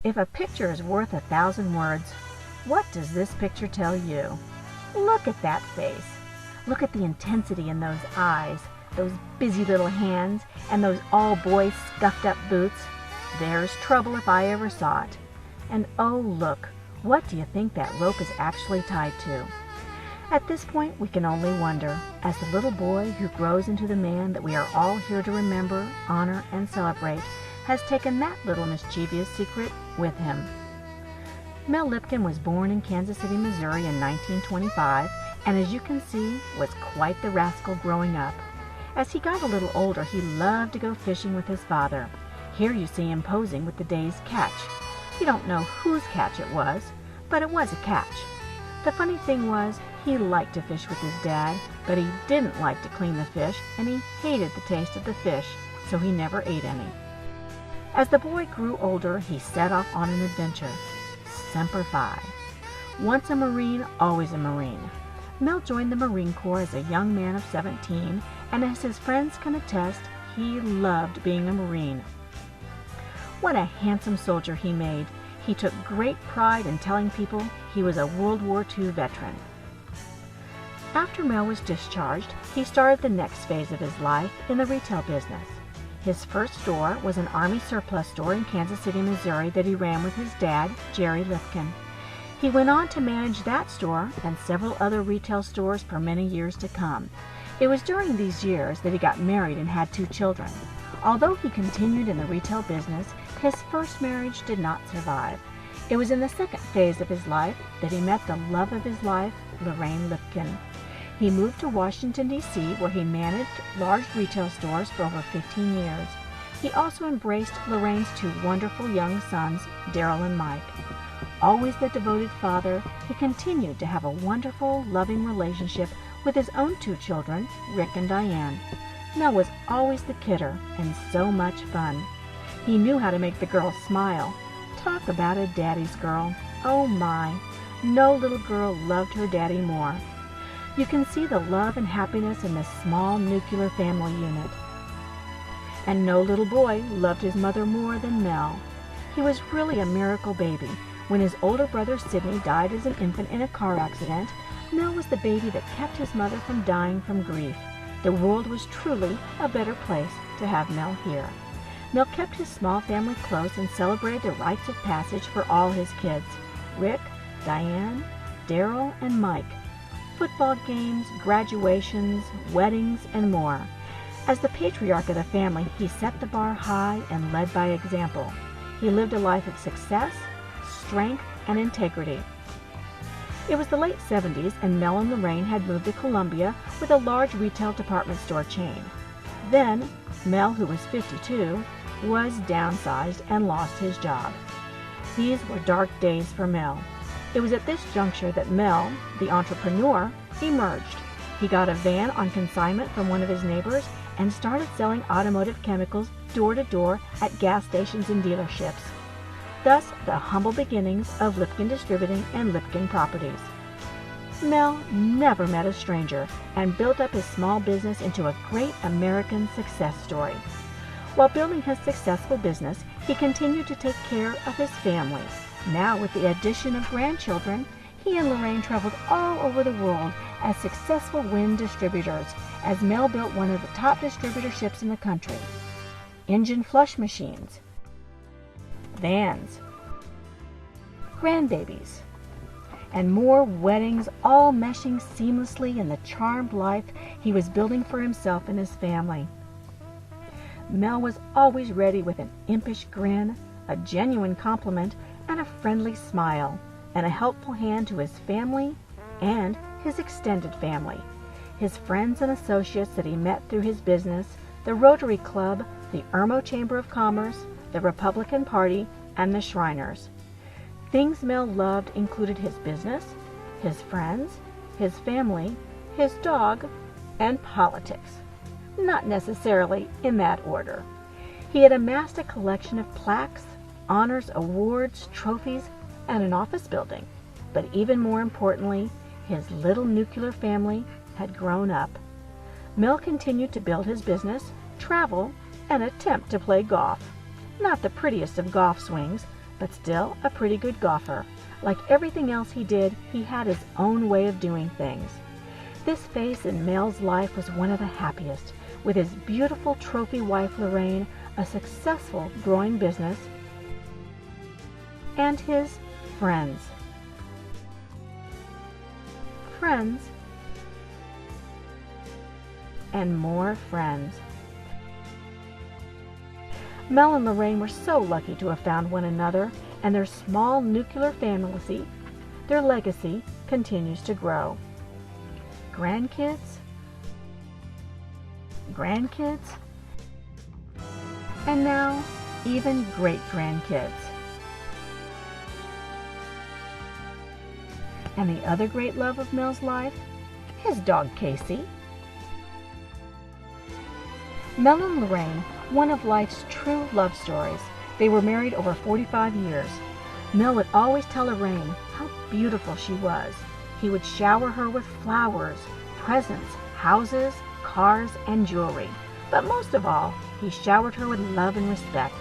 If a picture is worth 1,000 words, what does this picture tell you? Look at that face. Look at the intensity in those eyes, those busy little hands, and those all-boy scuffed-up boots. There's trouble if I ever saw it. And oh, look, what do you think that rope is actually tied to? At this point, we can only wonder, as the little boy who grows into the man that we are all here to remember, honor, and celebrate, has taken that little mischievous secret with him. Mel Lipkin was born in Kansas City, Missouri in 1925, and as you can see, was quite the rascal growing up. As he got a little older, he loved to go fishing with his father. Here you see him posing with the day's catch. You don't know whose catch it was, but it was a catch. The funny thing was, he liked to fish with his dad, but he didn't like to clean the fish, and he hated the taste of the fish, so he never ate any. As the boy grew older, he set off on an adventure. Semper Fi. Once a Marine, always a Marine. Mel joined the Marine Corps as a young man of 17, and as his friends can attest, he loved being a Marine. What a handsome soldier he made. He took great pride in telling people he was a World War II veteran. After Mel was discharged, he started the next phase of his life in the retail business. His first store was an Army surplus store in Kansas City, Missouri that he ran with his dad, Jerry Lipkin. He went on to manage that store and several other retail stores for many years to come. It was during these years that he got married and had 2 children. Although he continued in the retail business, his first marriage did not survive. It was in the second phase of his life that he met the love of his life, Lorraine Lipkin. He moved to Washington, D.C., where he managed large retail stores for over 15 years. He also embraced Lorraine's 2 wonderful young sons, Daryl and Mike. Always the devoted father, he continued to have a wonderful, loving relationship with his own 2 children, Rick and Diane. Mel was always the kidder and so much fun. He knew how to make the girls smile. Talk about a daddy's girl. Oh my, no little girl loved her daddy more. You can see the love and happiness in this small nuclear family unit. And no little boy loved his mother more than Mel. He was really a miracle baby. When his older brother Sidney died as an infant in a car accident, Mel was the baby that kept his mother from dying from grief. The world was truly a better place to have Mel here. Mel kept his small family close and celebrated the rites of passage for all his kids, Rick, Diane, Daryl, and Mike. Football games, graduations, weddings, and more. As the patriarch of the family, he set the bar high and led by example. He lived a life of success, strength, and integrity. It was the late 70s, and Mel and Lorraine had moved to Columbia with a large retail department store chain. Then, Mel, who was 52, was downsized and lost his job. These were dark days for Mel. It was at this juncture that Mel, the entrepreneur, emerged. He got a van on consignment from one of his neighbors and started selling automotive chemicals door to door at gas stations and dealerships. Thus, the humble beginnings of Lipkin Distributing and Lipkin Properties. Mel never met a stranger and built up his small business into a great American success story. While building his successful business, he continued to take care of his family. Now, with the addition of grandchildren, he and Lorraine traveled all over the world as successful wind distributors, as Mel built one of the top distributorships in the country. Engine flush machines, vans, grandbabies, and more weddings, all meshing seamlessly in the charmed life he was building for himself and his family. Mel was always ready with an impish grin, a genuine compliment, and a friendly smile, and a helpful hand to his family and his extended family, his friends and associates that he met through his business, the Rotary Club, the Irmo Chamber of Commerce, the Republican Party, and the Shriners. Things Mel loved included his business, his friends, his family, his dog, and politics. Not necessarily in that order. He had amassed a collection of plaques, honors, awards, trophies, and an office building. But even more importantly, his little nuclear family had grown up. Mel continued to build his business, travel, and attempt to play golf. Not the prettiest of golf swings, but still a pretty good golfer. Like everything else he did, he had his own way of doing things. This phase in Mel's life was one of the happiest, with his beautiful trophy wife Lorraine, a successful growing business, and his friends. Friends and more friends. Mel and Lorraine were so lucky to have found one another, and their small nuclear family, their legacy, continues to grow. Grandkids, and now even great-grandkids. And the other great love of Mel's life? His dog Casey. Mel and Lorraine, one of life's true love stories. They were married over 45 years. Mel would always tell Lorraine how beautiful she was. He would shower her with flowers, presents, houses, cars, and jewelry. But most of all, he showered her with love and respect.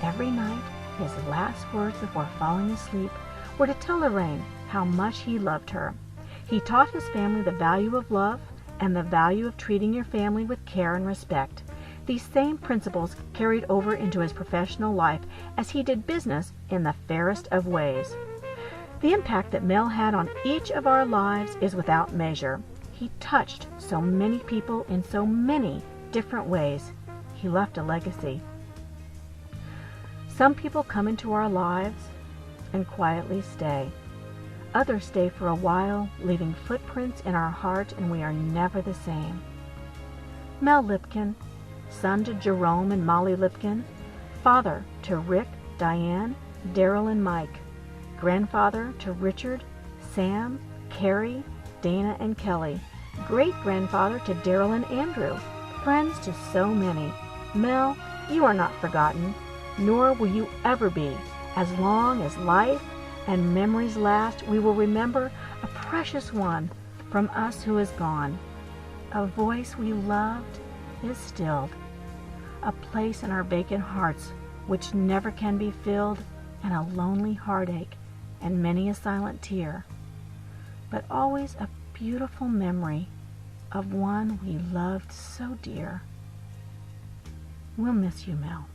Every night, his last words before falling asleep were to tell Lorraine how much he loved her. He taught his family the value of love and the value of treating your family with care and respect. These same principles carried over into his professional life as he did business in the fairest of ways. The impact that Mel had on each of our lives is without measure. He touched so many people in so many different ways. He left a legacy. Some people come into our lives and quietly stay. Others stay for a while, leaving footprints in our heart, and we are never the same. Mel Lipkin, son to Jerome and Molly Lipkin, father to Rick, Diane, Daryl, and Mike, grandfather to Richard, Sam, Carrie, Dana, and Kelly, great-grandfather to Daryl and Andrew, friends to so many. Mel, you are not forgotten, nor will you ever be. As long as life and memories last, we will remember a precious one from us who is gone. A voice we loved is stilled, a place in our vacant hearts which never can be filled, and a lonely heartache and many a silent tear, but always a beautiful memory of one we loved so dear. We'll miss you, Mel.